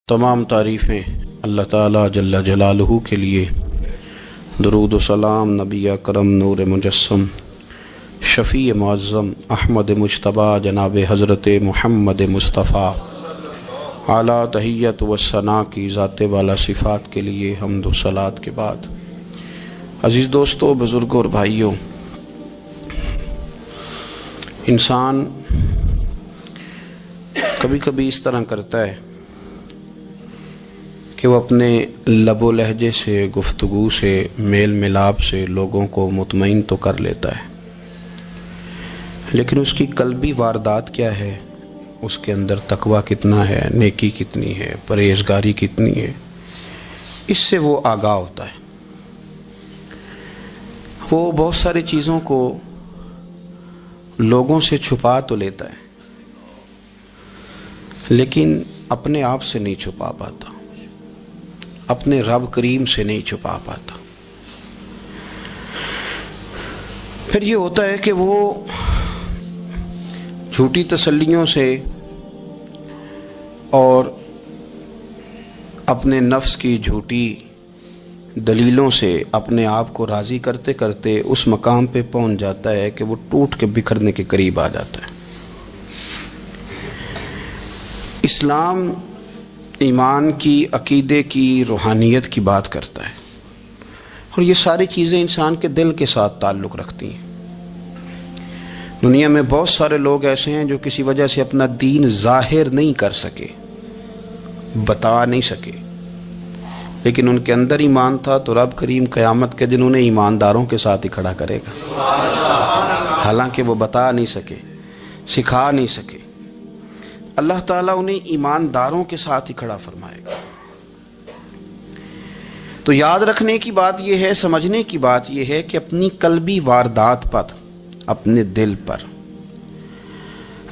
تمام تعریفیں اللہ تعالیٰ جل جلالہ کے لیے، درود و سلام نبی اکرم نور مجسم شفیع معظم احمد مجتبیٰ جناب حضرت محمد مصطفیٰ اعلیٰ تحیت و ثنا کی ذات والا صفات کے لیے حمد و صلات کے بعد، عزیز دوستو، بزرگوں اور بھائیوں، انسان کبھی کبھی اس طرح کرتا ہے کہ وہ اپنے لب و لہجے سے، گفتگو سے، میل ملاپ سے لوگوں کو مطمئن تو کر لیتا ہے، لیکن اس کی قلبی واردات کیا ہے، اس کے اندر تقویٰ کتنا ہے، نیکی کتنی ہے، پرہیزگاری کتنی ہے، اس سے وہ آگاہ ہوتا ہے۔ وہ بہت ساری چیزوں کو لوگوں سے چھپا تو لیتا ہے، لیکن اپنے آپ سے نہیں چھپا پاتا، اپنے رب کریم سے نہیں چھپا پاتا۔ پھر یہ ہوتا ہے کہ وہ جھوٹی تسلیوں سے اور اپنے نفس کی جھوٹی دلیلوں سے اپنے آپ کو راضی کرتے کرتے اس مقام پہ پہنچ جاتا ہے کہ وہ ٹوٹ کے بکھرنے کے قریب آ جاتا ہے۔ اسلام ایمان کی، عقیدے کی، روحانیت کی بات کرتا ہے، اور یہ ساری چیزیں انسان کے دل کے ساتھ تعلق رکھتی ہیں۔ دنیا میں بہت سارے لوگ ایسے ہیں جو کسی وجہ سے اپنا دین ظاہر نہیں کر سکے، بتا نہیں سکے، لیکن ان کے اندر ایمان تھا، تو رب کریم قیامت کے دن انہیں ایمانداروں کے ساتھ ہی کھڑا کرے گا، حالانکہ وہ بتا نہیں سکے، سکھا نہیں سکے، اللہ تعالیٰ انہیں ایمانداروں کے ساتھ ہی کھڑا فرمائے گا۔ تو یاد رکھنے کی بات یہ ہے، سمجھنے کی بات یہ ہے کہ اپنی قلبی واردات پر، اپنے دل پر،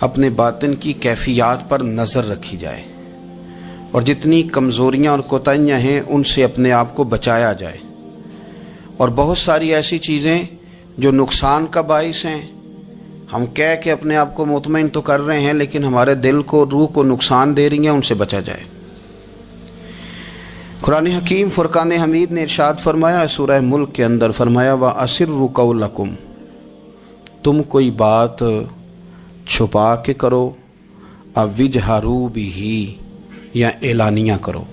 اپنے باطن کی کیفیات پر نظر رکھی جائے، اور جتنی کمزوریاں اور کوتاہیاں ہیں ان سے اپنے آپ کو بچایا جائے، اور بہت ساری ایسی چیزیں جو نقصان کا باعث ہیں، ہم کہہ کے اپنے آپ کو مطمئن تو کر رہے ہیں لیکن ہمارے دل کو، روح کو نقصان دے رہی ہیں، ان سے بچا جائے۔ قرآن حکیم فرقان حمید نے ارشاد فرمایا، سورہ ملک کے اندر فرمایا، وَأَسِرُّوا قَوْلَكُمْ، تم کوئی بات چھپا کے کرو، اَوْ اجْهَرُوا بِهِ، یا اعلانیہ کرو۔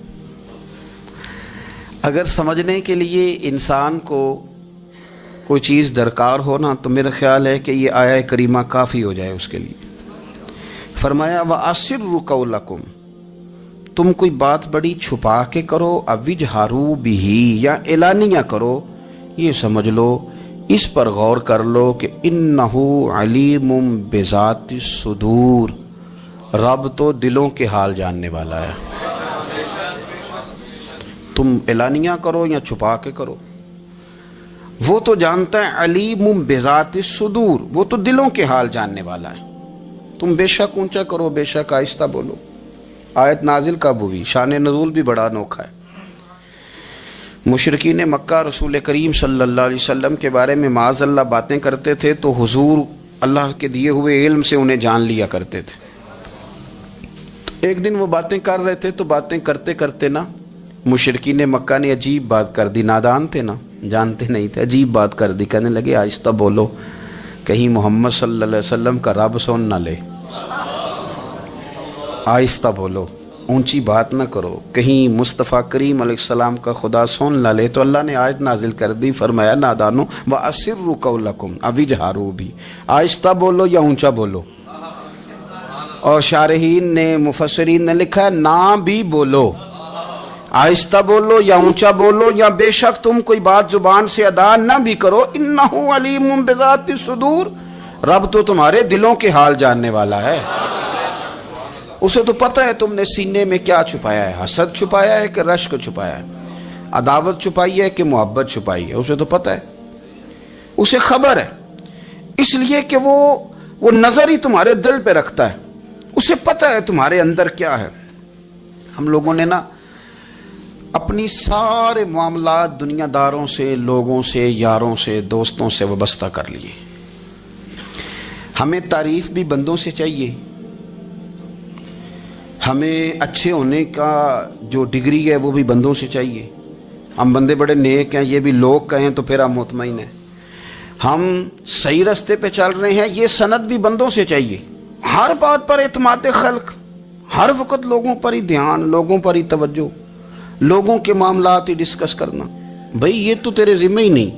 اگر سمجھنے کے لیے انسان کو کوئی چیز درکار ہو نا، تو میرا خیال ہے کہ یہ آیہ کریمہ کافی ہو جائے اس کے لیے۔ فرمایا وَأَسِرُّوا قَوْلَكُمْ، تم کوئی بات بڑی چھپا کے کرو، اَوْ اجْهَرُوا بِهِ، یا اعلانیہ کرو، یہ سمجھ لو، اس پر غور کر لو کہ اِنَّهُ عَلِيمٌ بِذَاتِ الصُّدُورِ، رب تو دلوں کے حال جاننے والا ہے۔ تم اعلانیہ کرو یا چھپا کے کرو، وہ تو جانتا ہے، علیم بذات الصدور، وہ تو دلوں کے حال جاننے والا ہے۔ تم بے شک اونچا کرو، بے شک آہستہ بولو۔ آیت نازل کب ہوئی؟ شان نزول بھی بڑا انوکھا ہے۔ مشرکین مکہ رسول کریم صلی اللہ علیہ وسلم کے بارے میں معاذ اللہ باتیں کرتے تھے، تو حضور اللہ کے دیے ہوئے علم سے انہیں جان لیا کرتے تھے۔ ایک دن وہ باتیں کر رہے تھے، تو باتیں کرتے کرتے نا مشرکین مکہ نے عجیب بات کر دی، نادان تھے نا، جانتے نہیں تھے، عجیب بات کر دی، کہنے لگے آہستہ بولو، کہیں محمد صلی اللہ علیہ وسلم کا رب سن نہ لے، آہستہ بولو، اونچی بات نہ کرو، کہیں مصطفیٰ کریم علیہ السلام کا خدا سن نہ لے۔ تو اللہ نے آیت نازل کر دی، فرمایا نادانو وَأَسِرُّوا قَوْلَكُمْ اَوْ اجْهَرُوا بِهِ، آہستہ بولو یا اونچا بولو۔ اور شارحین نے، مفسرین نے لکھا ہے نہ بھی بولو، آہستہ بولو یا اونچا بولو، یا بے شک تم کوئی بات زبان سے ادا نہ بھی کرو، انہو علیم بذات الصدور، رب تو تمہارے دلوں کے حال جاننے والا ہے، اسے تو پتہ ہے تم نے سینے میں کیا چھپایا ہے، حسد چھپایا ہے کہ رشک چھپایا ہے، عداوت چھپائی ہے کہ محبت چھپائی ہے، اسے تو پتہ ہے، اسے خبر ہے، اس لیے کہ وہ نظر ہی تمہارے دل پہ رکھتا ہے، اسے پتہ ہے تمہارے اندر کیا ہے۔ ہم لوگوں نے نا اپنی سارے معاملات دنیا داروں سے، لوگوں سے، یاروں سے، دوستوں سے وابستہ کر لیے۔ ہمیں تعریف بھی بندوں سے چاہیے، ہمیں اچھے ہونے کا جو ڈگری ہے وہ بھی بندوں سے چاہیے. ہم بندے بڑے نیک ہیں، یہ بھی لوگ کہیں تو پھر ہم مطمئن ہیں. ہم صحیح راستے پہ چل رہے ہیں، یہ سند بھی بندوں سے چاہیے. ہر بات پر اعتماد خلق، ہر وقت لوگوں پر ہی دھیان، لوگوں پر ہی توجہ، لوگوں کے معاملات ہی ڈسکس کرنا. بھئی یہ تو تیرے ذمہ ہی نہیں.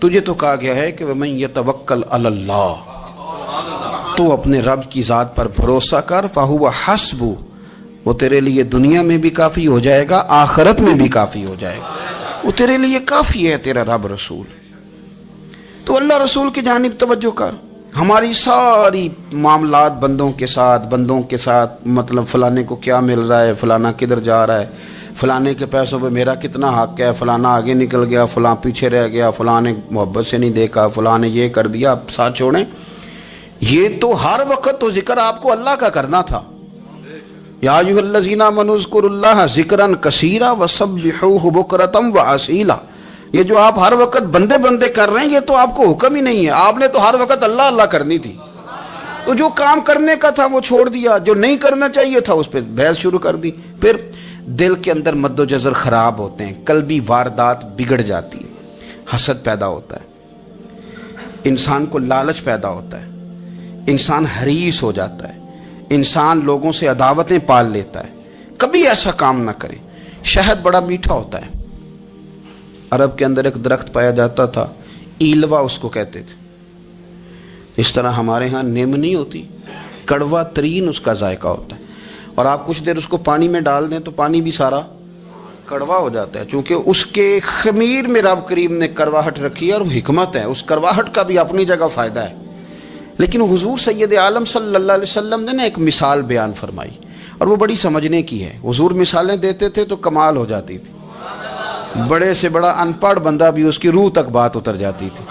تجھے تو کہا گیا ہے کہ وَمَن يَتَوَكَّلْ عَلَى اللَّهِ، تو اپنے رب کی ذات پر بھروسہ کر، فَهُوَ حَسْبُهُ، وہ تیرے لیے دنیا میں بھی کافی ہو جائے گا، آخرت میں بھی کافی ہو جائے گا. وہ تیرے لیے کافی ہے تیرا رب رسول. تو اللہ رسول کی جانب توجہ کر. ہماری ساری معاملات بندوں کے ساتھ مطلب فلانے کو کیا مل رہا ہے، فلانا کدھر جا رہا ہے، فلانے کے پیسوں پہ میرا کتنا حق ہے، فلانا آگے نکل گیا، فلاں پیچھے رہ گیا، فلاں نے محبت سے نہیں دیکھا، فلاں نے یہ کر دیا. آپ ساتھ چھوڑیں. یہ تو ہر وقت تو ذکر آپ کو اللہ کا کرنا تھا. یا ایھا الذین آمنوا اذکروا اللہ ذکرا کثیرا وسبحوہ بکرۃ واصیلا. یہ جو آپ ہر وقت بندے کر رہے ہیں یہ تو آپ کو حکم ہی نہیں ہے. آپ نے تو ہر وقت اللہ اللہ کرنی تھی. تو جو کام کرنے کا تھا وہ چھوڑ دیا، جو نہیں کرنا چاہیے تھا اس پہ بحث شروع کر دی. پھر دل کے اندر مد و جزر خراب ہوتے ہیں، قلبی واردات بگڑ جاتی ہے، حسد پیدا ہوتا ہے، انسان کو لالچ پیدا ہوتا ہے، انسان حریص ہو جاتا ہے، انسان لوگوں سے عداوتیں پال لیتا ہے. کبھی ایسا کام نہ کرے. شہد بڑا میٹھا ہوتا ہے. عرب کے اندر ایک درخت پایا جاتا تھا، ایلوا اس کو کہتے تھے. اس طرح ہمارے ہاں نیم نہیں ہوتی، کڑوا ترین اس کا ذائقہ ہوتا ہے. اور آپ کچھ دیر اس کو پانی میں ڈال دیں تو پانی بھی سارا کڑوا ہو جاتا ہے، چونکہ اس کے خمیر میں رب کریم نے کرواہٹ رکھی ہے اور حکمت ہے. اس کرواہٹ کا بھی اپنی جگہ فائدہ ہے. لیکن حضور سید عالم صلی اللہ علیہ وسلم نے ایک مثال بیان فرمائی اور وہ بڑی سمجھنے کی ہے. حضور مثالیں دیتے تھے تو کمال ہو جاتی تھی. بڑے سے بڑا ان پڑھ بندہ بھی اس کی روح تک بات اتر جاتی تھی.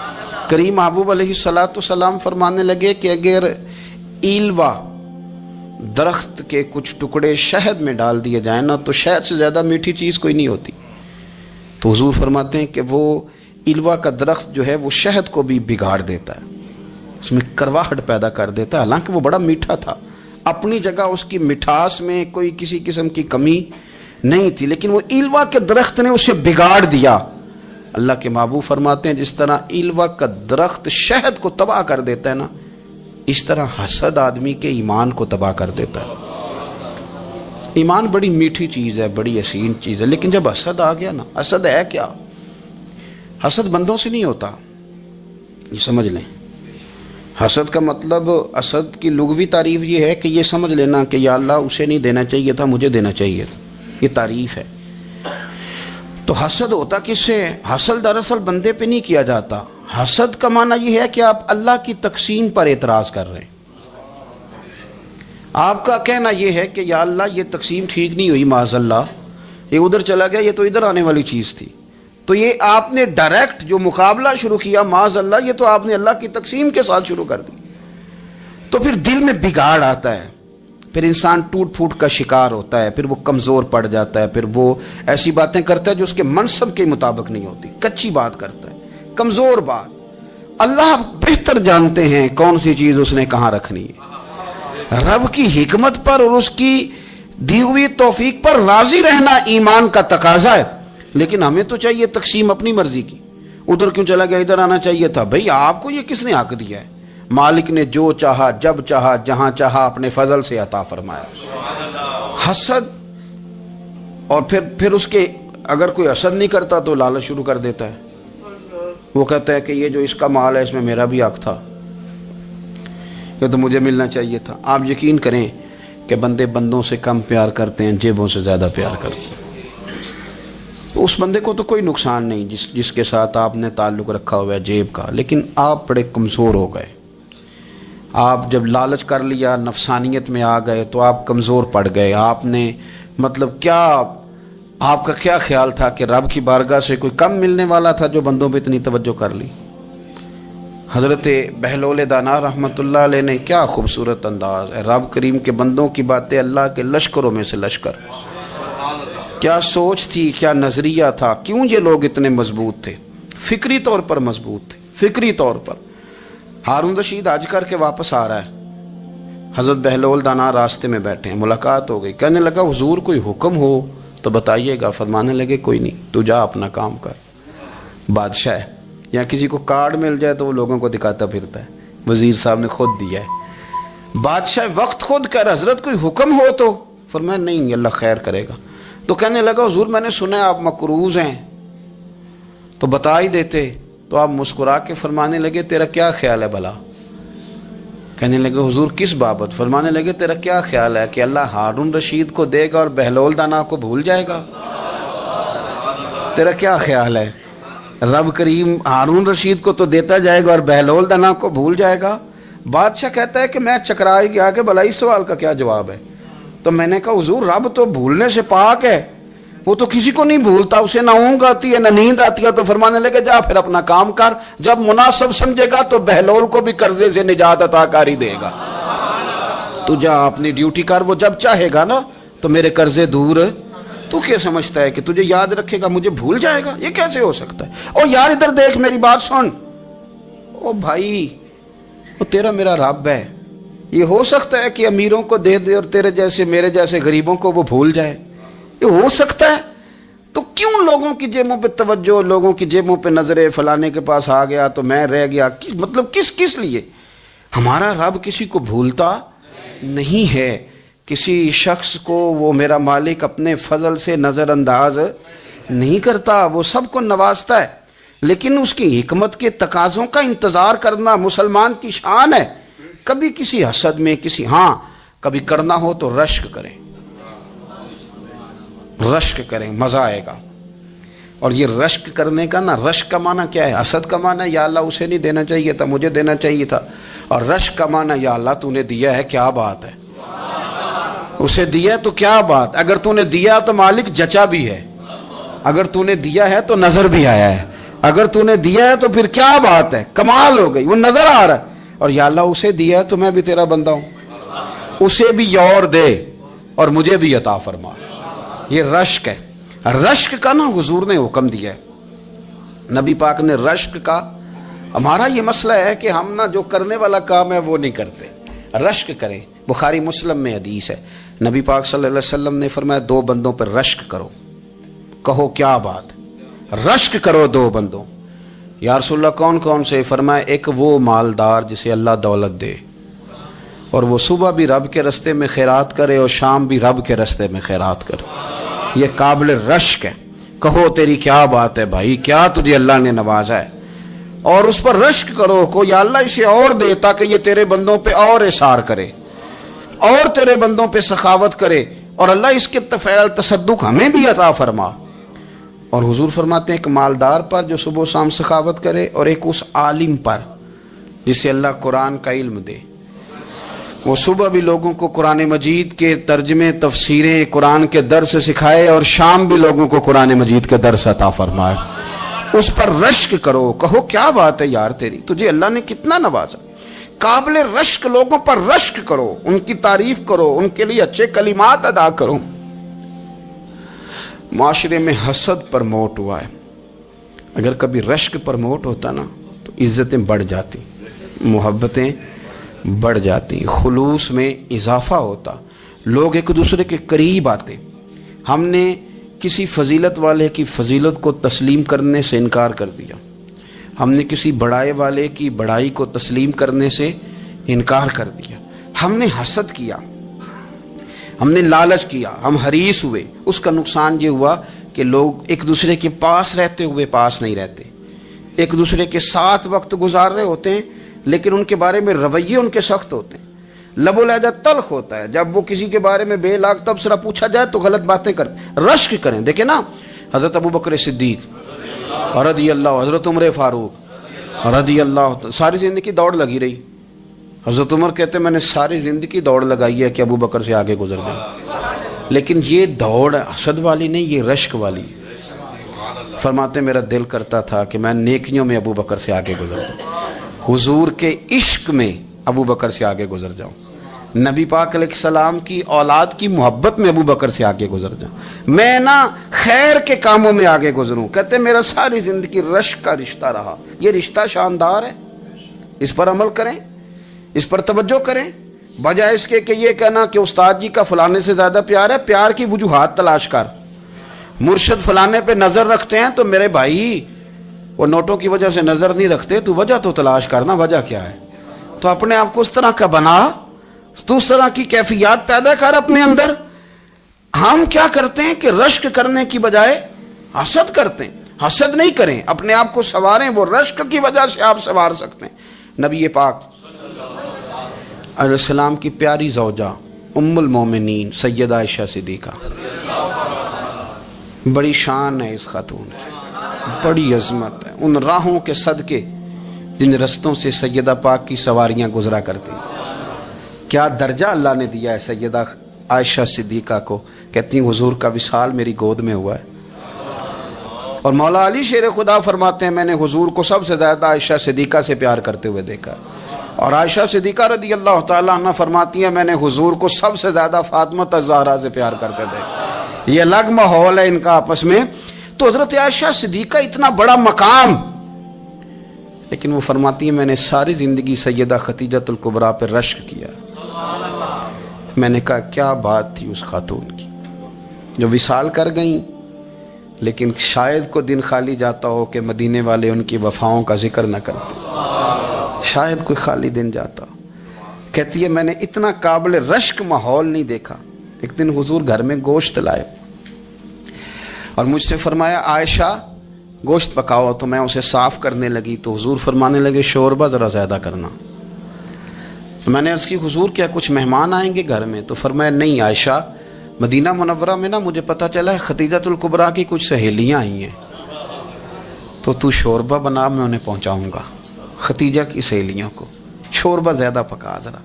کریم محبوب علیہ السلام فرمانے لگے کہ اگر ایلوا درخت کے کچھ ٹکڑے شہد میں ڈال دیے جائیں نا تو شہد سے زیادہ میٹھی چیز کوئی نہیں ہوتی. تو حضور فرماتے ہیں کہ وہ ایلوا کا درخت جو ہے وہ شہد کو بھی بگاڑ دیتا ہے، اس میں کرواہٹ پیدا کر دیتا ہے. حالانکہ وہ بڑا میٹھا تھا، اپنی جگہ اس کی مٹھاس میں کوئی کسی قسم کی کمی نہیں تھی، لیکن وہ ایلوا کے درخت نے اسے بگاڑ دیا. اللہ کے محبوب فرماتے ہیں جس طرح ایلوا کا درخت شہد کو تباہ کر دیتا ہے نا، اس طرح حسد آدمی کے ایمان کو تباہ کر دیتا ہے. ایمان بڑی میٹھی چیز ہے، بڑی حسین چیز ہے، لیکن جب حسد آ گیا نا، حسد ہے کیا؟ حسد بندوں سے نہیں ہوتا، یہ سمجھ لیں. حسد کا مطلب، حسد کی لغوی تعریف یہ ہے کہ یہ سمجھ لینا کہ یا اللہ اسے نہیں دینا چاہیے تھا، مجھے دینا چاہیے تھا. یہ تعریف ہے. تو حسد ہوتا کس سے؟ حسد دراصل بندے پہ نہیں کیا جاتا. حسد کا معنی یہ ہے کہ آپ اللہ کی تقسیم پر اعتراض کر رہے ہیں. آپ کا کہنا یہ ہے کہ یا اللہ یہ تقسیم ٹھیک نہیں ہوئی، معاذ اللہ یہ ادھر چلا گیا، یہ تو ادھر آنے والی چیز تھی. تو یہ آپ نے ڈائریکٹ جو مقابلہ شروع کیا، معاذ اللہ یہ تو آپ نے اللہ کی تقسیم کے ساتھ شروع کر دی. تو پھر دل میں بگاڑ آتا ہے، پھر انسان ٹوٹ پھوٹ کا شکار ہوتا ہے، پھر وہ کمزور پڑ جاتا ہے، پھر وہ ایسی باتیں کرتا ہے جو اس کے منصب کے مطابق نہیں ہوتی، کچی بات کرتا ہے، کمزور بات. اللہ بہتر جانتے ہیں کون سی چیز اس نے کہاں رکھنی ہے. رب کی حکمت پر اور اس کی دی ہوئی توفیق پر راضی رہنا ایمان کا تقاضا ہے. لیکن ہمیں تو چاہیے تقسیم اپنی مرضی کی. ادھر کیوں چلا گیا، ادھر آنا چاہیے تھا. بھئی آپ کو یہ کس نے حق دیا ہے؟ مالک نے جو چاہا، جب چاہا، جہاں چاہا اپنے فضل سے عطا فرمایا. حسد، اور پھر اس کے اگر کوئی حسد نہیں کرتا تو لالچ شروع کر دیتا ہے. وہ کہتا ہے کہ یہ جو اس کا مال ہے اس میں میرا بھی حق تھا، یہ تو مجھے ملنا چاہیے تھا. آپ یقین کریں کہ بندے بندوں سے کم پیار کرتے ہیں، جیبوں سے زیادہ پیار کرتے ہیں. تو اس بندے کو تو کوئی نقصان نہیں جس کے ساتھ آپ نے تعلق رکھا ہوا ہے جیب کا، لیکن آپ بڑے کمزور ہو گئے. آپ جب لالچ کر لیا، نفسانیت میں آ گئے تو آپ کمزور پڑ گئے. آپ نے مطلب کیا، آپ کا کیا خیال تھا کہ رب کی بارگاہ سے کوئی کم ملنے والا تھا جو بندوں پہ اتنی توجہ کر لی؟ حضرت بہلول دانا رحمۃ اللہ علیہ نے کیا خوبصورت انداز ہے. رب کریم کے بندوں کی باتیں اللہ کے لشکروں میں سے لشکر. کیا سوچ تھی، کیا نظریہ تھا، کیوں یہ لوگ اتنے مضبوط تھے، فکری طور پر مضبوط تھے، فکری طور پر. ہارون رشید حج کر کے واپس آ رہا ہے. حضرت بہلول دانا راستے میں بیٹھے ہیں، ملاقات ہو گئی، کہنے لگا حضور کوئی حکم ہو تو بتائیے گا۔ فرمانے لگے کوئی نہیں، تو جا اپنا کام کر۔ بادشاہ ہے، یا کسی کو کارڈ مل جائے تو وہ لوگوں کو دکھاتا پھرتا ہے، وزیر صاحب نے خود دیا ہے۔ بادشاہ وقت خود کہہ رہا حضرت کوئی حکم ہو تو؟ فرمایا نہیں، اللہ خیر کرے گا۔ تو کہنے لگا حضور میں نے سنا ہے آپ مقروض ہیں، تو بتا ہی دیتے۔ تو آپ مسکرا کے فرمانے لگے تیرا کیا خیال ہے بھلا؟ کہنے لگے حضور کس بابت؟ فرمانے لگے تیرا کیا خیال ہے کہ اللہ ہارون رشید کو دے گا اور بہلول دانا کو بھول جائے گا؟ تیرا کیا خیال ہے؟ رب کریم ہارون رشید کو تو دیتا جائے گا اور بہلول دانا کو بھول جائے گا؟ بادشاہ کہتا ہے کہ میں چکرا ہی گیا کہ بھلا اس سوال کا کیا جواب ہے؟ تو میں نے کہا حضور رب تو بھولنے سے پاک ہے، وہ تو کسی کو نہیں بھولتا، اسے نہ اونگ آتی ہے نہ نیند آتی ہے۔ تو فرمانے لگے جا پھر اپنا کام کر، جب مناسب سمجھے گا تو بہلول کو بھی قرضے سے نجات عطا کاری دے گا۔ تو جا اپنی ڈیوٹی کر، وہ جب چاہے گا نا تو میرے قرضے دور۔ تو کیا سمجھتا ہے کہ تجھے یاد رکھے گا مجھے بھول جائے گا؟ یہ کیسے ہو سکتا ہے؟ او یار ادھر دیکھ میری بات سن۔ او بھائی وہ تیرا میرا رب ہے، یہ ہو سکتا ہے کہ امیروں کو دے دے اور تیرے جیسے میرے جیسے غریبوں کو وہ بھول جائے؟ یہ ہو سکتا ہے؟ تو کیوں لوگوں کی جیبوں پہ توجہ، لوگوں کی جیبوں پہ نظریں، فلانے کے پاس آ گیا تو میں رہ گیا، مطلب کس لیے؟ ہمارا رب کسی کو بھولتا نہیں ہے، کسی شخص کو وہ میرا مالک اپنے فضل سے نظر انداز نہیں کرتا، وہ سب کو نوازتا ہے، لیکن اس کی حکمت کے تقاضوں کا انتظار کرنا مسلمان کی شان ہے۔ کبھی کسی حسد میں کبھی کرنا ہو تو رشک کریں، مزہ آئے گا۔ اور یہ رشک کرنے کا نا، رشک کا معنی کیا ہے؟ حسد کا معنی ہے یا اللہ اسے نہیں دینا چاہیے تھا، مجھے دینا چاہیے تھا، اور رشک کا معنی یا اللہ تو نے دیا ہے، کیا بات ہے، اسے دیا تو کیا بات، اگر تو نے دیا تو مالک جچا بھی ہے، اگر تو نے دیا ہے تو نظر بھی آیا ہے، اگر تو نے دیا ہے تو پھر کیا بات ہے، کمال ہو گئی، وہ نظر آ رہا ہے۔ اور یا اللہ اسے دیا ہے تو میں بھی تیرا بندہ ہوں، اسے بھی اور دے اور مجھے بھی عطا فرما۔ یہ رشک ہے۔ رشک کا نا حضور نے حکم دیا ہے، نبی پاک نے رشک کا۔ ہمارا یہ مسئلہ ہے کہ ہم نا جو کرنے والا کام ہے وہ نہیں کرتے، رشک کریں۔ بخاری مسلم میں حدیث ہے، نبی پاک صلی اللہ علیہ وسلم نے فرمایا دو بندوں پر رشک کرو۔ کہو کیا بات؟ رشک کرو دو بندوں۔ یا رسول اللہ کون کون سے؟ فرمایا ایک وہ مالدار جسے اللہ دولت دے اور وہ صبح بھی رب کے رستے میں خیرات کرے اور شام بھی رب کے رستے میں خیرات کرے، یہ قابل رشک ہے۔ کہو تیری کیا بات ہے بھائی، کیا تجھے اللہ نے نوازا ہے، اور اس پر رشک کرو کو یا اللہ اسے اور دے تاکہ یہ تیرے بندوں پہ اور اثار کرے اور تیرے بندوں پہ سخاوت کرے، اور اللہ اس کے فعل تصدق ہمیں بھی عطا فرما۔ اور حضور فرماتے ہیں ایک مالدار پر جو صبح و شام سخاوت کرے، اور ایک اس عالم پر جسے اللہ قرآن کا علم دے، وہ صبح بھی لوگوں کو قرآن مجید کے ترجمے، تفسیریں، قرآن کے درس سکھائے، اور شام بھی لوگوں کو قرآن مجید کے درس عطا فرمائے۔ اس پر رشک کرو، کہو کیا بات ہے یار تیری، تجھے اللہ نے کتنا نوازا۔ قابل رشک لوگوں پر رشک کرو، ان کی تعریف کرو، ان کے لیے اچھے کلمات ادا کرو۔ معاشرے میں حسد پرموٹ ہوا ہے، اگر کبھی رشک پرموٹ ہوتا نا تو عزتیں بڑھ جاتی، محبتیں بڑھ جاتی، خلوص میں اضافہ ہوتا، لوگ ایک دوسرے کے قریب آتے۔ ہم نے کسی فضیلت والے کی فضیلت کو تسلیم کرنے سے انکار کر دیا، ہم نے کسی بڑائی والے کی بڑائی کو تسلیم کرنے سے انکار کر دیا، ہم نے حسد کیا، ہم نے لالچ کیا، ہم حریص ہوئے۔ اس کا نقصان یہ ہوا کہ لوگ ایک دوسرے کے پاس رہتے ہوئے پاس نہیں رہتے، ایک دوسرے کے ساتھ وقت گزار رہے ہوتے ہیں لیکن ان کے بارے میں رویے ان کے سخت ہوتے ہیں، لب و لہجہ تلخ ہوتا ہے، جب وہ کسی کے بارے میں بے لاگ تبصرہ پوچھا جائے تو غلط باتیں کر۔ رشک کریں، دیکھیں نا حضرت ابو بکر صدیق رضی اللہ، حضرت عمر فاروق رضی اللہ، ساری زندگی دوڑ لگی رہی۔ حضرت عمر کہتے میں نے ساری زندگی دوڑ لگائی ہے کہ ابو بکر سے آگے گزر جائیں، لیکن یہ دوڑ حسد والی نہیں، یہ رشک والی۔ فرماتے میرا دل کرتا تھا کہ میں نیکیوں میں ابو بکر سے آگے گزر جاؤں، حضور کے عشق میں ابو بکر سے آگے گزر جاؤں، نبی پاک علیہ السلام کی اولاد کی محبت میں ابو بکر سے آگے گزر جاؤں، میں نا خیر کے کاموں میں آگے گزروں۔ کہتے میرا ساری زندگی رشک کا رشتہ رہا، یہ رشتہ شاندار ہے، اس پر عمل کریں، اس پر توجہ کریں۔ بجائے اس کے کہ یہ کہنا کہ استاد جی کا فلانے سے زیادہ پیار ہے، پیار کی وجوہات تلاش کر. مرشد فلانے پہ نظر رکھتے ہیں تو میرے بھائی وہ نوٹوں کی وجہ سے نظر نہیں رکھتے، تو وجہ تو تلاش کرنا، وجہ کیا ہے. تو اپنے آپ کو اس طرح کا بنا، تو اس طرح کی کیفیات پیدا کر اپنے اندر. ہم کیا کرتے ہیں کہ رشک کرنے کی بجائے حسد کرتے ہیں. حسد نہیں کریں، اپنے آپ کو سنواریں، وہ رشک کی وجہ سے آپ سنوار سکتے ہیں. نبی پاک علیہ السلام کی پیاری زوجہ ام المومنین سیدہ عائشہ صدیقہ، بڑی شان ہے اس خاتون کی، بڑی عظمت ہے ان راہوں کے صدقے جن رستوں سے سیدہ پاک کی سواریاں گزرا کرتی. کیا درجہ اللہ نے دیا ہے سیدہ عائشہ صدیقہ کو. کہتی ہیں حضور کا وصال میری گود میں ہوا ہے. اور مولا علی شیر خدا فرماتے ہیں میں نے حضور کو سب سے زیادہ عائشہ صدیقہ سے پیار کرتے ہوئے دیکھا. اور عائشہ صدیقہ رضی اللہ تعالیٰ عنہ فرماتی ہیں میں نے حضور کو سب سے زیادہ فاطمہ الزہرا سے پیار کرتے دیکھا. یہ الگ ماحول ہے ان کا آپس میں. تو حضرت عائشہ صدیقہ اتنا بڑا مقام، لیکن وہ فرماتی ہیں میں نے ساری زندگی سیدہ خدیجۃ الکبریٰ پہ رشک کیا. میں نے کہا کیا بات تھی اس خاتون کی جو وصال کر گئیں، لیکن شاید کو دن خالی جاتا ہو کہ مدینے والے ان کی وفاؤں کا ذکر نہ کرتے. شاید کوئی خالی دن جاتا. کہتی ہے میں نے اتنا قابل رشک ماحول نہیں دیکھا. ایک دن حضور گھر میں گوشت لائے اور مجھ سے فرمایا عائشہ گوشت پکاؤ. تو میں اسے صاف کرنے لگی تو حضور فرمانے لگے شوربہ ذرا زیادہ کرنا. میں نے عرض کی حضور کیا کچھ مہمان آئیں گے گھر میں؟ تو فرمایا نہیں عائشہ، مدینہ منورہ میں نا مجھے پتہ چلا ہے خدیجۃ الکبریٰ کی کچھ سہیلیاں آئی ہیں، تو شوربہ بنا، میں انہیں پہنچاؤں گا خدیجہ کی سہیلیوں کو، شوربہ زیادہ پکا ذرا.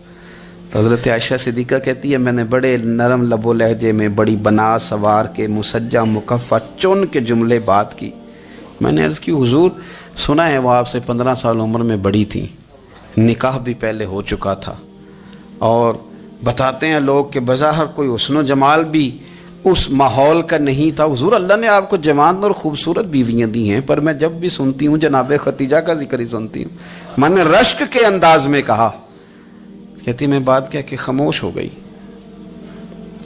تو حضرت عائشہ صدیقہ کہتی ہے میں نے بڑے نرم لب و لہجے میں بڑی بنا سوار کے مسجع مکفہ چن کے جملے بات کی. میں نے عرض کی حضور سنا ہے وہ آپ سے 15 سال عمر میں بڑی تھیں، نکاح بھی پہلے ہو چکا تھا، اور بتاتے ہیں لوگ کہ بظاہر کوئی حسن و جمال بھی اس ماحول کا نہیں تھا. حضور اللہ نے آپ کو جوان اور خوبصورت بیویاں دی ہیں، پر میں جب بھی سنتی ہوں جناب خدیجہ کا ذکر ہی سنتی ہوں. میں نے رشک کے انداز میں کہا. کہتی میں بات کہہ کے خاموش ہو گئی،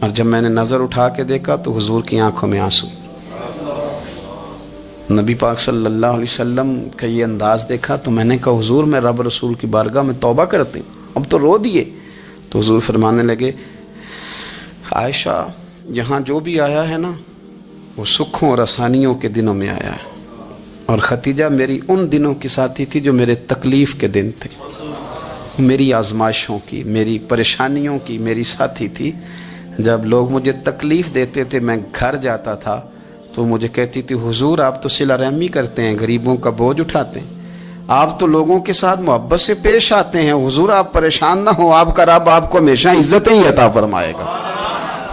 اور جب میں نے نظر اٹھا کے دیکھا تو حضور کی آنکھوں میں آنسو. نبی پاک صلی اللہ علیہ وسلم کا یہ انداز دیکھا تو میں نے کہا حضور میں رب رسول کی بارگاہ میں توبہ کرتی ہوں، اب تو رو دیے. تو حضور فرمانے لگے عائشہ یہاں جو بھی آیا ہے نا وہ سکھوں اور آسانیوں کے دنوں میں آیا ہے، اور خدیجہ میری ان دنوں کی ساتھی تھی جو میرے تکلیف کے دن تھے، میری آزمائشوں کی، میری پریشانیوں کی میری ساتھی تھی. جب لوگ مجھے تکلیف دیتے تھے میں گھر جاتا تھا تو مجھے کہتی تھی حضور آپ تو صلہ رحمی کرتے ہیں، غریبوں کا بوجھ اٹھاتے ہیں، آپ تو لوگوں کے ساتھ محبت سے پیش آتے ہیں، حضور آپ پریشان نہ ہو، آپ کا رب آپ کو ہمیشہ عزتیں ہی عطا فرمائے گا.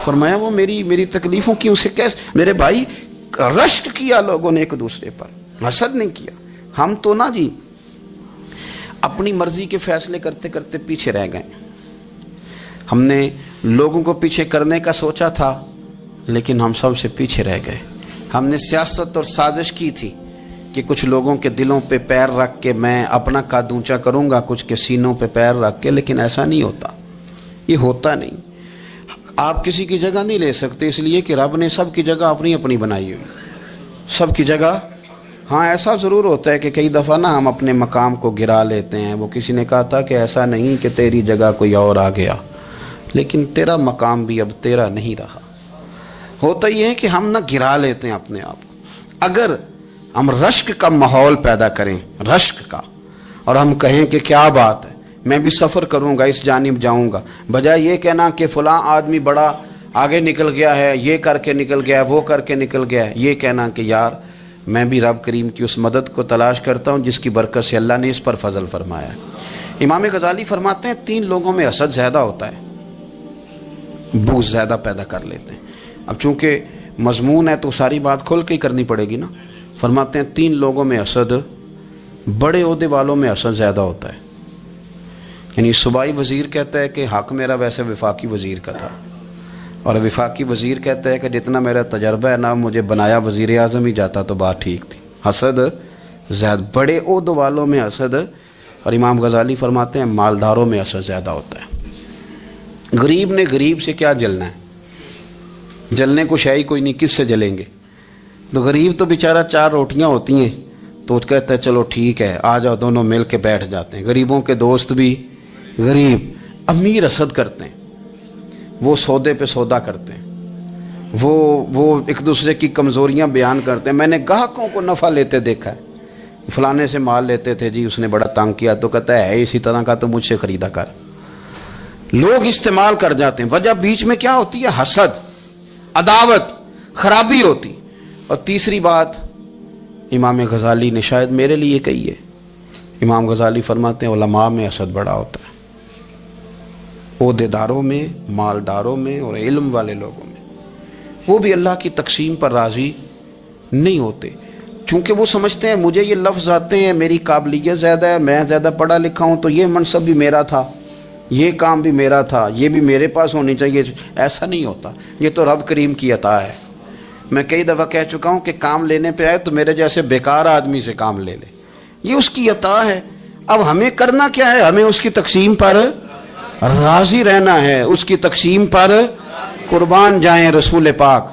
فرمایا وہ میری تکلیفوں کی اسے کیسے. میرے بھائی رشک کیا لوگوں نے ایک دوسرے پر، حسد نہیں کیا. ہم تو نا جی اپنی مرضی کے فیصلے کرتے کرتے پیچھے رہ گئے. ہم نے لوگوں کو پیچھے کرنے کا سوچا تھا لیکن ہم سب سے پیچھے رہ گئے. ہم نے سیاست اور سازش کی تھی کہ کچھ لوگوں کے دلوں پہ پیر رکھ کے میں اپنا قد اونچا کروں گا، کچھ کے سینوں پہ پیر رکھ کے، لیکن ایسا نہیں ہوتا، یہ ہوتا نہیں. آپ کسی کی جگہ نہیں لے سکتے اس لیے کہ رب نے سب کی جگہ اپنی اپنی بنائی ہوئی، سب کی جگہ. ہاں ایسا ضرور ہوتا ہے کہ کئی دفعہ نا ہم اپنے مقام کو گرا لیتے ہیں. وہ کسی نے کہا تھا کہ ایسا نہیں کہ تیری جگہ کوئی اور آ گیا، لیکن تیرا مقام بھی اب تیرا نہیں رہا. ہوتا یہ ہے کہ ہم نہ گرا لیتے ہیں اپنے آپ کو. اگر ہم رشک کا ماحول پیدا کریں، رشک کا، اور ہم کہیں کہ کیا بات ہے میں بھی سفر کروں گا، اس جانب جاؤں گا، بجائے یہ کہنا کہ فلاں آدمی بڑا آگے نکل گیا ہے، یہ کر کے نکل گیا ہے، وہ کر کے نکل گیا ہے، یہ کہنا کہ یار میں بھی رب کریم کی اس مدد کو تلاش کرتا ہوں جس کی برکت سے اللہ نے اس پر فضل فرمایا ہے. امام غزالی فرماتے ہیں 3 لوگوں میں حسد زیادہ ہوتا ہے، بغض زیادہ پیدا کر لیتے ہیں. اب چونکہ مضمون ہے تو ساری بات کھول کے ہی کرنی پڑے گی نا. فرماتے ہیں 3 لوگوں میں حسد، بڑے عہدے والوں میں حسد زیادہ ہوتا ہے. یعنی صوبائی وزیر کہتا ہے کہ حق میرا ویسے وفاقی وزیر کا تھا، اور وفاقی وزیر کہتا ہے کہ جتنا میرا تجربہ ہے نا مجھے بنایا وزیر اعظم ہی جاتا تو بات ٹھیک تھی. حسد زیادہ، بڑے عہدے والوں میں حسد. اور امام غزالی فرماتے ہیں مالداروں میں حسد زیادہ ہوتا ہے. غریب نے غریب سے کیا جلنا ہے؟ جلنے کو شے ہی کوئی نہیں، کس سے جلیں گے؟ تو غریب تو بیچارہ 4 روٹیاں ہوتی ہیں تو کہتا ہے چلو ٹھیک ہے آ جاؤ، دونوں مل کے بیٹھ جاتے ہیں۔ غریبوں کے دوست بھی غریب، امیر حسد کرتے ہیں، وہ سودے پہ سودا کرتے ہیں، وہ ایک دوسرے کی کمزوریاں بیان کرتے ہیں۔ میں نے گاہکوں کو نفع لیتے دیکھا ہے، فلانے سے مال لیتے تھے جی، اس نے بڑا تنگ کیا تو کہتا ہے اسی طرح کا تو مجھ سے خریدا کر۔ لوگ استعمال کر جاتے ہیں، وجہ بیچ میں کیا ہوتی ہے؟ حسد، عداوت، خرابی ہوتی۔ اور تیسری بات امام غزالی نے شاید میرے لیے کہی ہے، امام غزالی فرماتے ہیں علماء میں حسد بڑا ہوتا ہے، عہدیداروں میں، مالداروں میں اور علم والے لوگوں میں۔ وہ بھی اللہ کی تقسیم پر راضی نہیں ہوتے، چونکہ وہ سمجھتے ہیں مجھے یہ لفظ آتے ہیں، میری قابلیت زیادہ ہے، میں زیادہ پڑھا لکھا ہوں تو یہ منصب بھی میرا تھا، یہ کام بھی میرا تھا، یہ بھی میرے پاس ہونی چاہیے۔ ایسا نہیں ہوتا، یہ تو رب کریم کی عطا ہے۔ میں کئی دفعہ کہہ چکا ہوں کہ کام لینے پہ آئے تو میرے جیسے بیکار آدمی سے کام لے لے، یہ اس کی عطا ہے۔ اب ہمیں کرنا کیا ہے؟ ہمیں اس کی تقسیم پر راضی رہنا ہے، اس کی تقسیم پر قربان جائیں۔ رسول پاک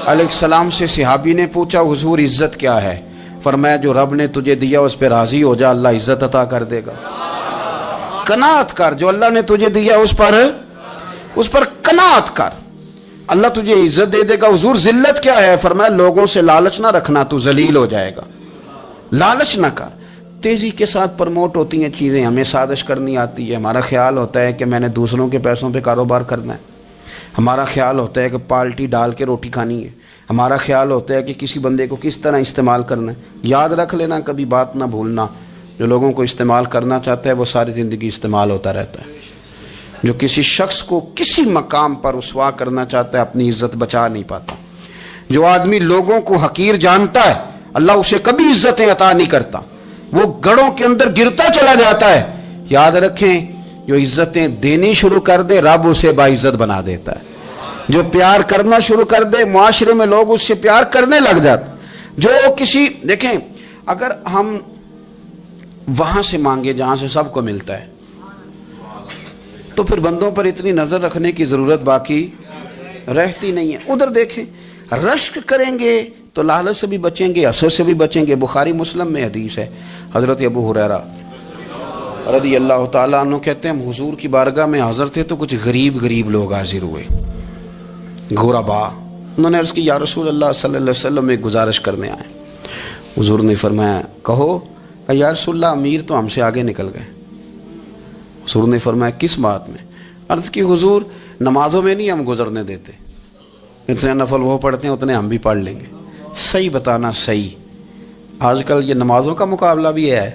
علیہ السلام سے صحابی نے پوچھا حضور عزت کیا ہے؟ فرمایا جو رب نے تجھے دیا اس پہ راضی ہو جا، اللہ عزت عطا کر دے گا۔ قناعت کر، جو اللہ نے تجھے دیا اس پر قناعت کر، اللہ تجھے عزت دے دے گا۔ حضور ذلت کیا ہے؟ فرمایا لوگوں سے لالچ نہ رکھنا، تو ذلیل ہو جائے گا، لالچ نہ کر۔ تیزی کے ساتھ پروموٹ ہوتی ہیں چیزیں، ہمیں سازش کرنی آتی ہے، ہمارا خیال ہوتا ہے کہ میں نے دوسروں کے پیسوں پہ کاروبار کرنا ہے، ہمارا خیال ہوتا ہے کہ پالٹی ڈال کے روٹی کھانی ہے، ہمارا خیال ہوتا ہے کہ کسی بندے کو کس طرح استعمال کرنا ہے۔ یاد رکھ لینا، کبھی بات نہ بھولنا، جو لوگوں کو استعمال کرنا چاہتا ہے وہ ساری زندگی استعمال ہوتا رہتا ہے۔ جو کسی شخص کو کسی مقام پر رسوا کرنا چاہتا ہے اپنی عزت بچا نہیں پاتا۔ جو آدمی لوگوں کو حقیر جانتا ہے اللہ اسے کبھی عزتیں عطا نہیں کرتا، وہ گڑھوں کے اندر گرتا چلا جاتا ہے۔ یاد رکھیں جو عزتیں دینی شروع کر دے رب اسے باعزت بنا دیتا ہے، جو پیار کرنا شروع کر دے معاشرے میں لوگ اس سے پیار کرنے لگ جاتے۔ جو کسی دیکھیں اگر ہم وہاں سے مانگے جہاں سے سب کو ملتا ہے تو پھر بندوں پر اتنی نظر رکھنے کی ضرورت باقی رہتی نہیں ہے۔ ادھر دیکھیں رشک کریں گے تو لالچ سے بھی بچیں گے، حسد سے بھی بچیں گے۔ بخاری مسلم میں حدیث ہے، حضرت ابو ہریرہ رضی اللہ تعالیٰ عنہ کہتے ہیں ہم حضور کی بارگاہ میں حاضر تھے تو کچھ غریب لوگ حاضر ہوئے، غربا۔ انہوں نے عرض کی یا رسول اللہ صلی اللہ علیہ وسلم ایک گزارش کرنے آئے۔ حضور نے فرمایا کہو۔ یا رسول اللہ امیر تو ہم سے آگے نکل گئے۔ حضور نے فرمایا کس بات میں؟ عرض کی حضور نمازوں میں نہیں ہم گزرنے دیتے، اتنے نفل وہ پڑھتے ہیں اتنے ہم بھی پڑھ لیں گے۔ صحیح بتانا صحیح، آج کل یہ نمازوں کا مقابلہ بھی ہے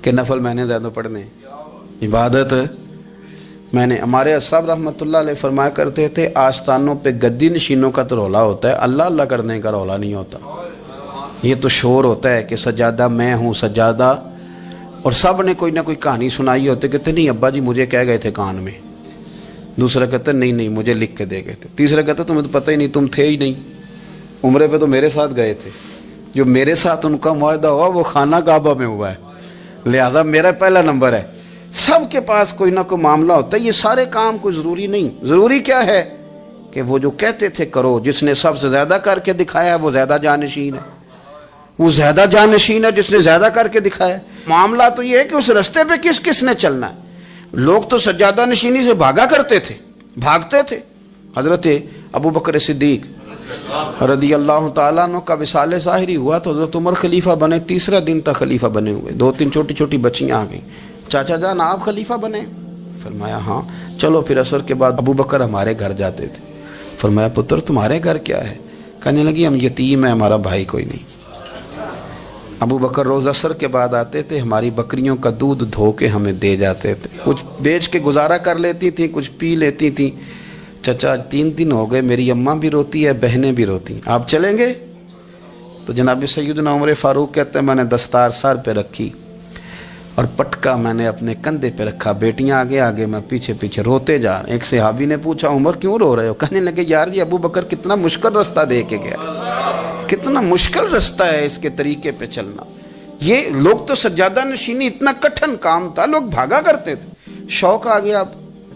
کہ نفل میں نے زیادہ پڑھنے، عبادت میں نے۔ ہمارے صاحب رحمۃ اللہ علیہ فرمایا کرتے تھے آستانوں پہ گدی نشینوں کا تو رولا ہوتا ہے، اللہ اللہ کرنے کا رولا نہیں ہوتا۔ یہ تو شور ہوتا ہے کہ سجادہ میں ہوں سجادہ، اور سب نے کوئی نہ کوئی کہانی سنائی ہوتی، کہتے نہیں ابا جی مجھے کہہ گئے تھے کان میں، دوسرا کہتا نہیں مجھے لکھ کے دے گئے تھے، تیسرا کہتا تمہیں تو پتہ ہی نہیں، تم تھے ہی نہیں، عمرے پہ تو میرے ساتھ گئے تھے، جو میرے ساتھ ان کا معاہدہ ہوا وہ خانہ کعبہ میں ہوا ہے، لہذا میرا پہلا نمبر ہے۔ سب کے پاس کوئی نہ کوئی معاملہ ہوتا ہے، یہ سارے کام کوئی ضروری نہیں۔ ضروری کیا ہے کہ وہ جو کہتے تھے کرو، جس نے سب سے زیادہ کر کے دکھایا وہ زیادہ جانشین ہے، وہ زیادہ جانشین ہے جس نے زیادہ کر کے دکھایا۔ معاملہ تو یہ ہے کہ اس رستے پہ کس نے چلنا ہے۔ لوگ تو سجادہ نشینی سے بھاگا کرتے تھے، بھاگتے تھے۔ حضرت ابو بکر صدیق رضی اللہ تعالیٰ عنہ کا وصال ظاہری ہوا تو حضرت عمر خلیفہ بنے، تیسرا دن تک خلیفہ بنے ہوئے، 2-3 چھوٹی بچیاں آ گئیں، چاچا جان آپ خلیفہ بنے؟ فرمایا ہاں۔ چلو پھر عصر کے بعد ابو بکر ہمارے گھر جاتے تھے۔ فرمایا پتر تمہارے گھر کیا ہے؟ کہنے لگی ہم یتیم ہیں، ہمارا بھائی کوئی نہیں۔ ابو بکر روز عصر کے بعد آتے تھے، ہماری بکریوں کا دودھ دھو کے ہمیں دے جاتے تھے، کچھ بیچ کے گزارا کر لیتی تھیں، کچھ پی لیتی تھیں۔ چچا 3 دن ہو گئے، میری اماں بھی روتی ہے، بہنیں بھی روتی ہیں، آپ چلیں گے؟ تو جناب سیدنا عمر فاروق کہتے ہیں میں نے دستار سر پہ رکھی اور پٹکا میں نے اپنے کندھے پہ رکھا، بیٹیاں آگے میں پیچھے روتے جا۔ ایک صحابی نے پوچھا عمر کیوں رو رہے ہو؟ کہنے لگے یار یہ ابو بکر کتنا مشکل رستہ دے کے گیا، کتنا مشکل رستہ ہے اس کے طریقے پہ چلنا۔ یہ لوگ تو سجادہ نشینی اتنا کٹھن کام تھا، لوگ بھاگا کرتے تھے۔ شوق آ گیا، اب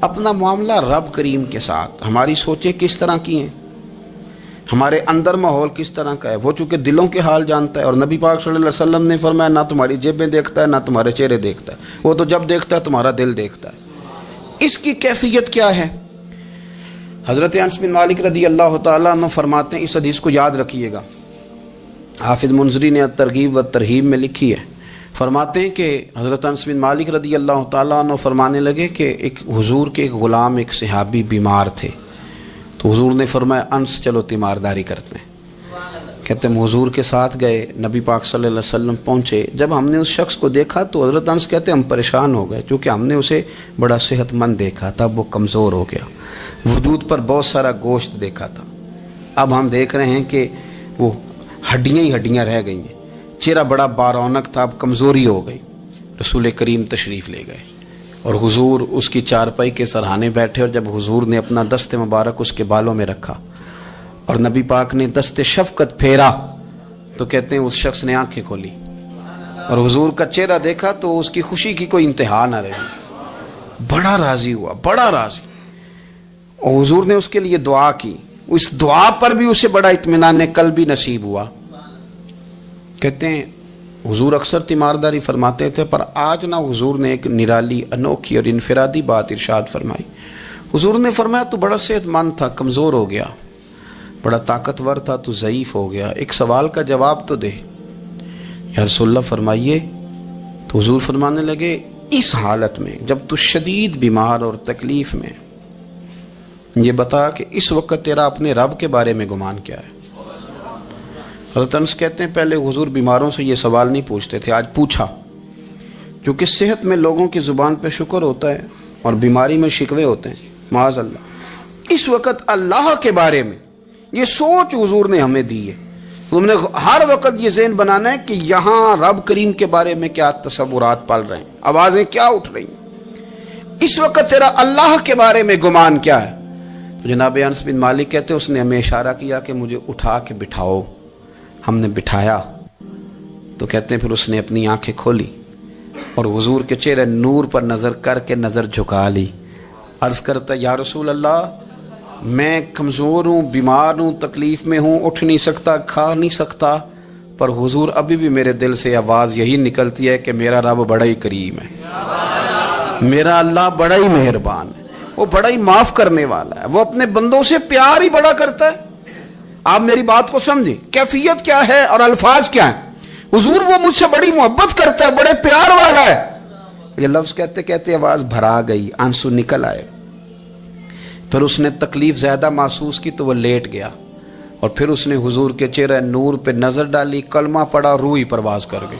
اپنا معاملہ رب کریم کے ساتھ، ہماری سوچیں کس طرح کی ہیں، ہمارے اندر ماحول کس طرح کا ہے، وہ چونکہ دلوں کے حال جانتا ہے. اور نبی پاک صلی اللہ علیہ وسلم نے فرمایا نہ تمہاری جیبیں دیکھتا ہے نہ تمہارے چہرے دیکھتا ہے، وہ تو جب دیکھتا ہے تمہارا دل دیکھتا ہے. اس کی کیفیت کیا ہے؟ حضرت انس بن مالک رضی اللہ تعالیٰ عنہ فرماتے ہیں، اس حدیث کو یاد رکھیے گا، حافظ منذری نے ترغیب و ترہیب میں لکھی ہے. فرماتے ہیں کہ حضرت انس بن مالک رضی اللہ تعالیٰ عنہ فرمانے لگے کہ ایک حضور کے ایک غلام، ایک صحابی بیمار تھے، تو حضور نے فرمایا انس چلو تیمارداری کرتے ہیں. کہتے ہیں حضور کے ساتھ گئے، نبی پاک صلی اللہ علیہ وسلم پہنچے. جب ہم نے اس شخص کو دیکھا تو حضرت انس کہتے ہیں ہم پریشان ہو گئے، کیونکہ ہم نے اسے بڑا صحت مند دیکھا تھا، وہ کمزور ہو گیا، وجود پر بہت سارا گوشت دیکھا تھا. اب ہم دیکھ رہے ہیں کہ وہ ہڈیاں ہی ہڈیاں رہ گئی ہیں، چہرہ بڑا بارونق تھا، اب کمزوری ہو گئی. رسول کریم تشریف لے گئے اور حضور اس کی چارپائی کے سرہانے بیٹھے، اور جب حضور نے اپنا دست مبارک اس کے بالوں میں رکھا اور نبی پاک نے دست شفقت پھیرا تو کہتے ہیں اس شخص نے آنکھیں کھولی اور حضور کا چہرہ دیکھا تو اس کی خوشی کی کوئی انتہا نہ رہی، بڑا راضی ہوا، بڑا راضی. اور حضور نے اس کے لیے دعا کی، اس دعا پر بھی اسے بڑا اطمینان قلبی نصیب ہوا. کہتے ہیں حضور اکثر تیمارداری فرماتے تھے، پر آج نہ حضور نے ایک نرالی، انوکھی اور انفرادی بات ارشاد فرمائی. حضور نے فرمایا تو بڑا صحت مند تھا، کمزور ہو گیا، بڑا طاقتور تھا تو ضعیف ہو گیا، ایک سوال کا جواب تو دے. یا رسول اللہ فرمائیے. تو حضور فرمانے لگے اس حالت میں جب تو شدید بیمار اور تکلیف میں، یہ بتا کہ اس وقت تیرا اپنے رب کے بارے میں گمان کیا ہے. حضرت انس کہتے ہیں پہلے حضور بیماروں سے یہ سوال نہیں پوچھتے تھے، آج پوچھا، کیونکہ صحت میں لوگوں کی زبان پہ شکر ہوتا ہے اور بیماری میں شکوے ہوتے ہیں، معاذ اللہ. اس وقت اللہ کے بارے میں یہ سوچ حضور نے ہمیں دی ہے. تم نے ہر وقت یہ ذہن بنانا ہے کہ یہاں رب کریم کے بارے میں کیا تصورات پل رہے ہیں، آوازیں کیا اٹھ رہی ہیں، اس وقت تیرا اللہ کے بارے میں گمان کیا ہے. تو جناب انس بن مالک کہتے ہیں اس نے ہمیں اشارہ کیا کہ مجھے اٹھا کے بٹھاؤ. ہم نے بٹھایا تو کہتے ہیں پھر اس نے اپنی آنکھیں کھولی اور حضور کے چہرے نور پر نظر کر کے نظر جھکا لی. عرض کرتا یا رسول اللہ میں کمزور ہوں، بیمار ہوں، تکلیف میں ہوں، اٹھ نہیں سکتا، کھا نہیں سکتا، پر حضور ابھی بھی میرے دل سے آواز یہی نکلتی ہے کہ میرا رب بڑا ہی کریم ہے، میرا اللہ بڑا ہی مہربان ہے، وہ بڑا ہی معاف کرنے والا ہے، وہ اپنے بندوں سے پیار ہی بڑا کرتا ہے. آپ میری بات کو سمجھیں، کیفیت کیا ہے اور الفاظ کیا ہیں. حضور وہ مجھ سے بڑی محبت کرتا ہے، بڑے پیار والا ہے. یہ لفظ کہتے کہتے آواز بھرا گئی، آنسو نکل آئے. پھر اس نے تکلیف زیادہ محسوس کی تو وہ لیٹ گیا اور پھر اس نے حضور کے چہرے نور پہ نظر ڈالی، کلمہ پڑھا، روح ہی پرواز کر گئی.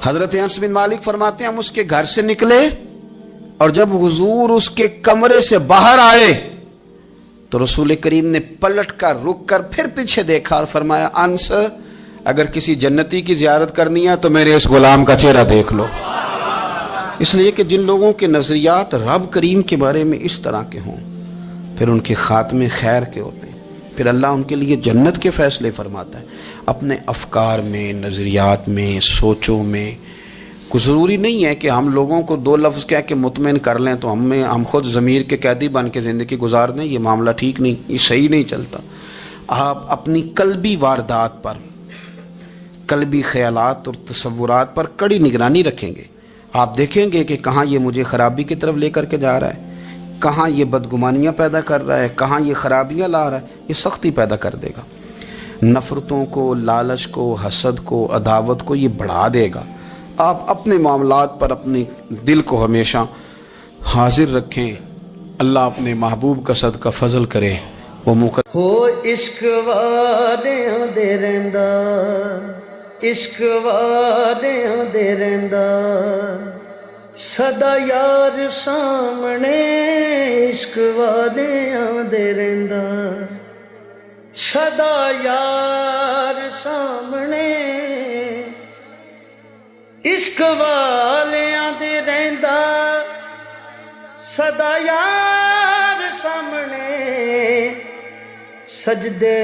حضرت انس بن مالک فرماتے ہیں ہم اس کے گھر سے نکلے اور جب حضور اس کے کمرے سے باہر آئے تو رسول کریم نے پلٹ کر رک کر پھر پیچھے دیکھا اور فرمایا انس اگر کسی جنتی کی زیارت کرنی ہے تو میرے اس غلام کا چہرہ دیکھ لو. اس لیے کہ جن لوگوں کے نظریات رب کریم کے بارے میں اس طرح کے ہوں پھر ان کے خاتمے خیر کے ہوتے ہیں، پھر اللہ ان کے لیے جنت کے فیصلے فرماتا ہے. اپنے افکار میں، نظریات میں، سوچوں میں کوئی ضروری نہیں ہے کہ ہم لوگوں کو دو لفظ کہہ کے مطمئن کر لیں تو ہم خود ضمیر کے قیدی بن کے زندگی گزار دیں. یہ معاملہ ٹھیک نہیں، یہ صحیح نہیں چلتا. آپ اپنی قلبی واردات پر، قلبی خیالات اور تصورات پر کڑی نگرانی رکھیں گے. آپ دیکھیں گے کہ کہاں یہ مجھے خرابی کی طرف لے کر کے جا رہا ہے، کہاں یہ بدگمانیاں پیدا کر رہا ہے، کہاں یہ خرابیاں لا رہا ہے. یہ سختی پیدا کر دے گا، نفرتوں کو، لالچ کو، حسد کو، عداوت کو یہ بڑھا دے گا. آپ اپنے معاملات پر اپنے دل کو ہمیشہ حاضر رکھیں. اللہ اپنے محبوب کا صدقہ فضل کرے. وہ ہو عشق والیاں دے رہندا، عشق والیاں دے رہندا، سدا یار سامنے عشق والیاں دے رہندا، سدا یار سامنے عشق والیاں دے رہندا، سدا یار سامنے سجدے